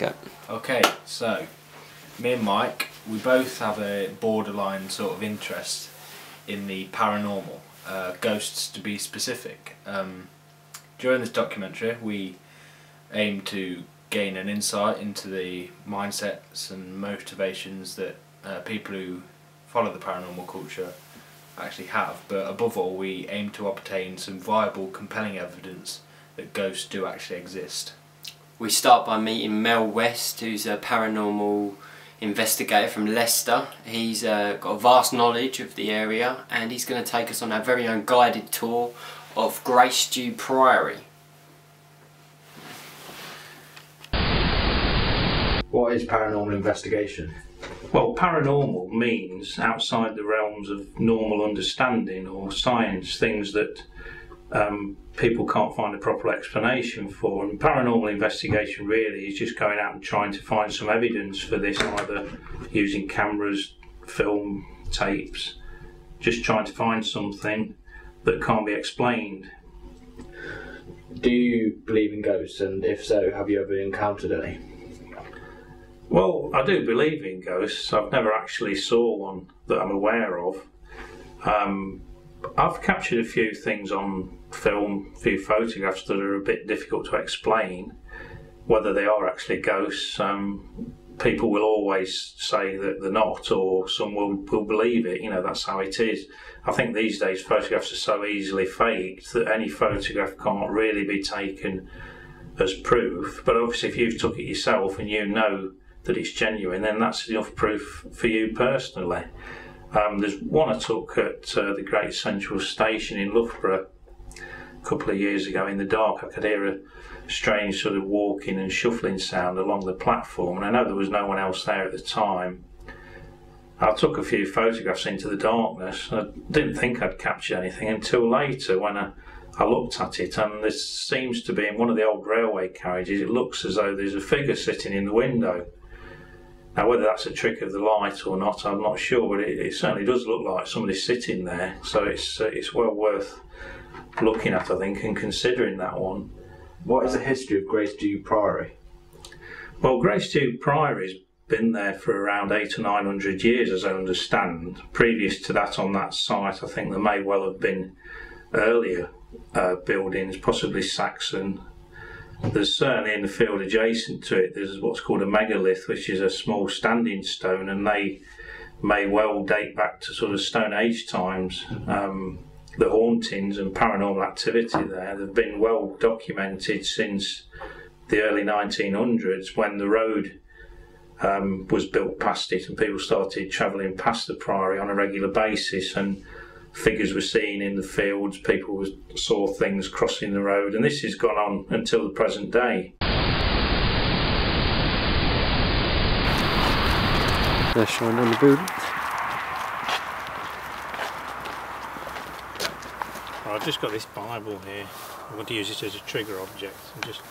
Go. Okay, so me and Mike, we both have a borderline sort of interest in the paranormal, ghosts to be specific. During this documentary we aim to gain an insight into the mindsets and motivations that people who follow the paranormal culture actually have, but above all we aim to obtain some viable, compelling evidence that ghosts do actually exist. We start by meeting Mel West, who's a paranormal investigator from Leicester. He's got a vast knowledge of the area and he's going to take us on our very own guided tour of Gracestew Priory. What is paranormal investigation? Well, paranormal means outside the realms of normal understanding or science, things that people can't find a proper explanation for. And paranormal investigation really is just going out and trying to find some evidence for this, either using cameras, film, tapes, just trying to find something that can't be explained. Do you believe in ghosts, and if so, have you ever encountered any? Well, I do believe in ghosts. I've never actually saw one that I'm aware of. I've captured a few things on film, a few photographs that are a bit difficult to explain whether they are actually ghosts. People will always say that they're not, or some will believe it. You know, that's how it is. I think these days photographs are so easily faked that any photograph can't really be taken as proof. But obviously if you've took it yourself and you know that it's genuine, then that's enough proof for you personally. There's one I took at the Great Central Station in Loughborough a couple of years ago. In the dark I could hear a strange sort of walking and shuffling sound along the platform, and I know there was no one else there at the time. I took a few photographs into the darkness and I didn't think I'd captured anything until later when I looked at it, and there seems to be, in one of the old railway carriages, it looks as though there's a figure sitting in the window. Now whether that's a trick of the light or not, I'm not sure, but it certainly does look like somebody's sitting there, so it's well worth looking at, I think, and considering that one. What is the history of Gracestew Priory? Well, Gracestew Priory's been there for around 800 or 900 years, as I understand. Previous to that, on that site, I think there may well have been earlier buildings, possibly Saxon. There's certainly in the field adjacent to it, there's what's called a megalith, which is a small standing stone, and they may well date back to sort of Stone Age times. The hauntings and paranormal activity there have been well documented since the early 1900s, when the road was built past it and people started travelling past the priory on a regular basis, and figures were seen in the fields, people saw things crossing the road, and this has gone on until the present day. They're showing on the building. I've just got this Bible here. I'm going to use it as a trigger object and just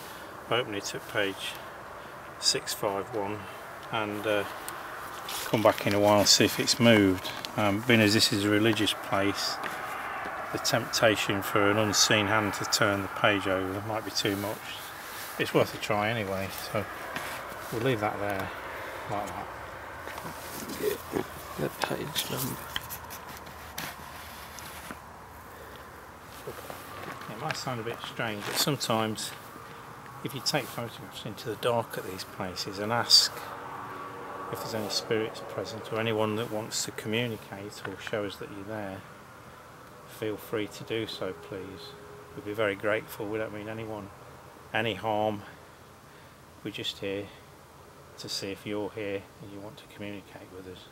open it at page 651 and come back in a while and see if it's moved. Being as this is a religious place, the temptation for an unseen hand to turn the page over might be too much. It's worth a try anyway, so we'll leave that there like that. The page number. It might sound a bit strange, but sometimes if you take photographs into the dark at these places and ask if there's any spirits present or anyone that wants to communicate or show us that you're there, feel free to do so, please. We'd be very grateful. We don't mean anyone any harm. We're just here to see if you're here and you want to communicate with us.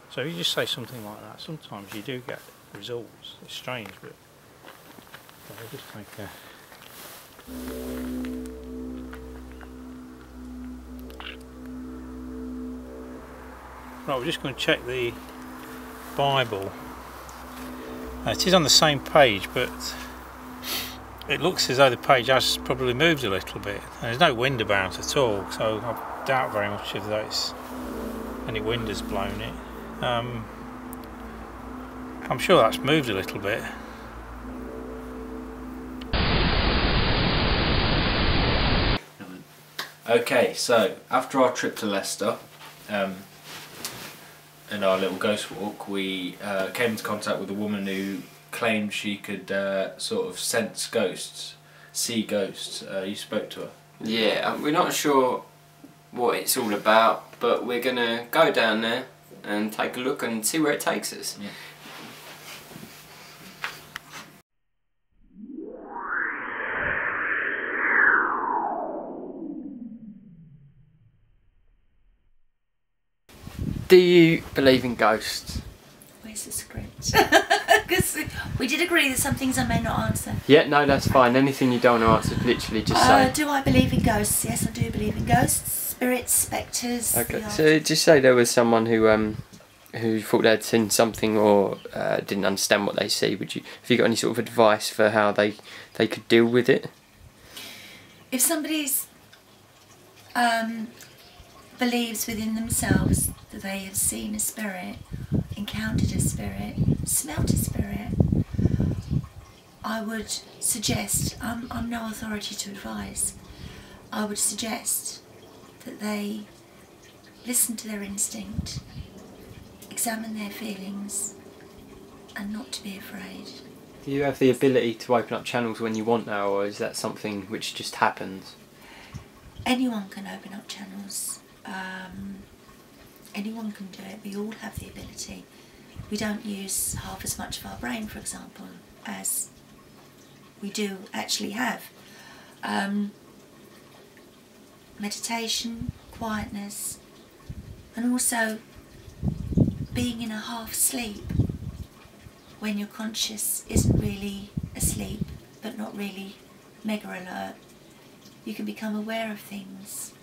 So if you just say something like that, sometimes you do get results. It's strange, but I'll just take a... Right, we're just going to check the Bible. It is on the same page, but it looks as though the page has probably moved a little bit. And there's no wind about at all, so I doubt very much if that's any wind has blown it. I'm sure that's moved a little bit. Okay, so after our trip to Leicester and our little ghost walk, we came into contact with a woman who claimed she could sort of sense ghosts, see ghosts. You spoke to her? Yeah, we're not sure what it's all about, but we're going to go down there and take a look and see where it takes us. Yeah. Do you believe in ghosts? Where's the script? Because we did agree that some things I may not answer. Yeah, no, that's fine. Anything you don't want to answer, literally just say. Do I believe in ghosts? Yes, I do believe in ghosts, spirits, spectres. Okay, so just say there was someone who thought they'd seen something or didn't understand what they see. Have you got any sort of advice for how they could deal with it? If somebody's believes within themselves that they have seen a spirit, encountered a spirit, smelt a spirit, I would suggest, I'm no authority to advise, I would suggest that they listen to their instinct, examine their feelings, and not to be afraid. Do you have the ability to open up channels when you want now, or is that something which just happens? Anyone can open up channels. Anyone can do it. We all have the ability. We don't use half as much of our brain, for example, as we do actually have. Meditation, quietness, and also being in a half sleep when your conscious isn't really asleep but not really mega alert. You can become aware of things,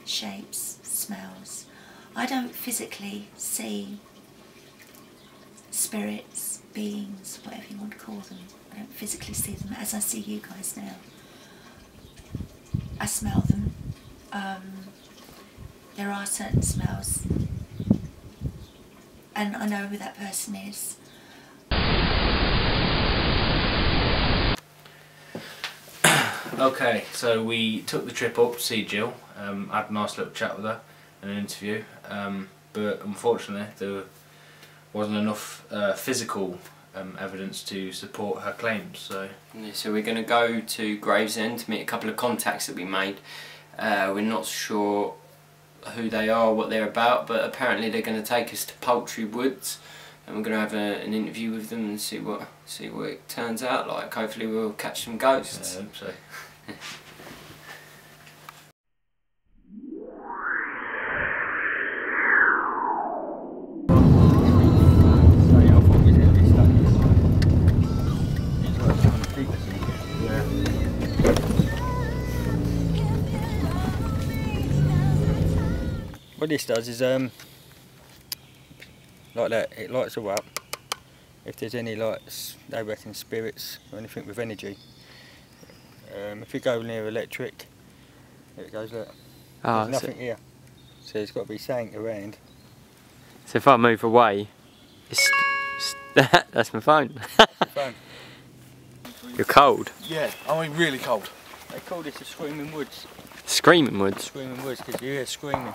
shapes, smells. I don't physically see spirits, beings, whatever you want to call them. I don't physically see them as I see you guys now. I smell them. There are certain smells, and I know who that person is. Okay, so we took the trip up to see Jill, had a nice little chat with her and an interview, but unfortunately there wasn't enough physical evidence to support her claims. So Yeah, so we're going to go to Gravesend to meet a couple of contacts that we made. We're not sure who they are or what they're about, but apparently they're going to take us to Poultry Woods, and we're going to have an interview with them and see what it turns out like. Hopefully we'll catch some ghosts. I hope so. What this does is like that, it lights all up. If there's any lights, they reckon spirits or anything with energy. If you go near electric, it goes like there's nothing here. So there's got to be something around. So if I move away, that's my phone. Phone. You're cold. Yeah, I mean really cold. They call this a screaming woods. Screaming Woods. Screaming woods because you hear screaming.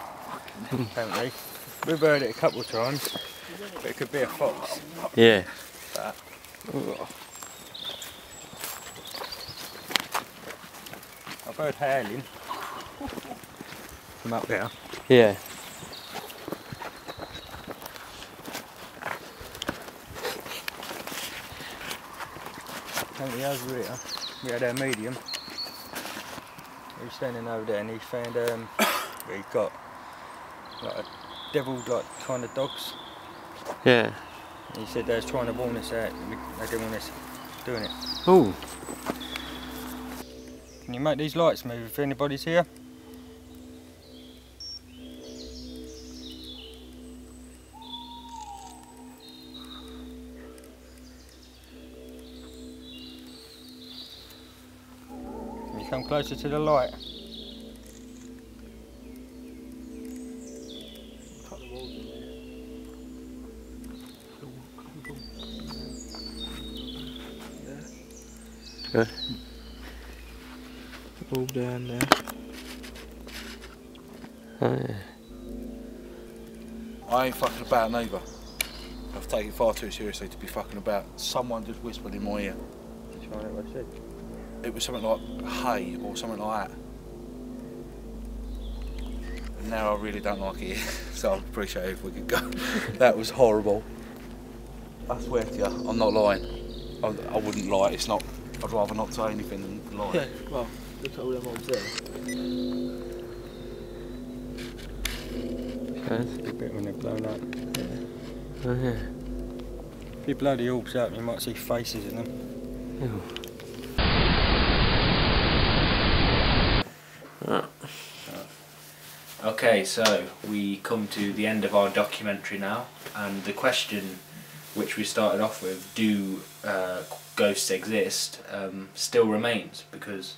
Apparently, we've heard it a couple of times, but it could be a fox. Yeah. But I've heard howling from up there. Yeah. Apparently over here, we had our medium. He was standing over there and he found he got like a devil-like kind of dogs. Yeah. And he said they was trying to warn us out. They didn't want us doing it. Ooh. Can you make these lights move if anybody's here? Can you come closer to the light? All down there. Oh, yeah. I ain't fucking about neither. I've taken it far too seriously to be fucking about. Someone just whispered in my ear. It was something like hey or something like that. And now I really don't like it, so I'd appreciate it if we could go. That was horrible. I swear to you, I'm not lying. I wouldn't lie. It's not. I'd rather not say anything than lie. Yeah, well, look at all them mobs there. A bit when they're blown up. Yeah. Oh, yeah. If you blow the orbs out, you might see faces in them. Oh. Okay, so we come to the end of our documentary now, and the question which we started off with, do ghosts exist, still remains, because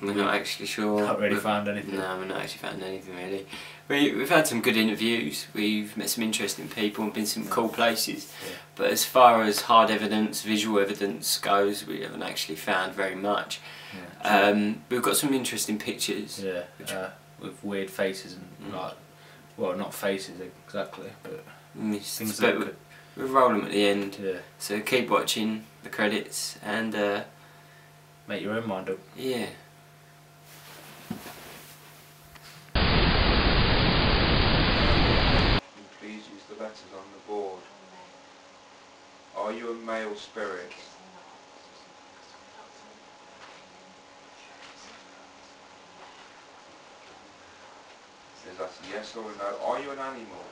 we're not actually sure. Not really found anything. No, we're not actually found anything really. We've had some good interviews, we've met some interesting people and been some cool places, but as far as hard evidence, visual evidence goes, we haven't actually found very much. We've got some interesting pictures. Yeah, with weird faces and like, well, not faces exactly, but things that could... We'll roll them at the end. Yeah. So keep watching the credits and make your own mind up. Yeah. Please use the letters on the board. Are you a male spirit? Is that a yes or a no? Are you an animal?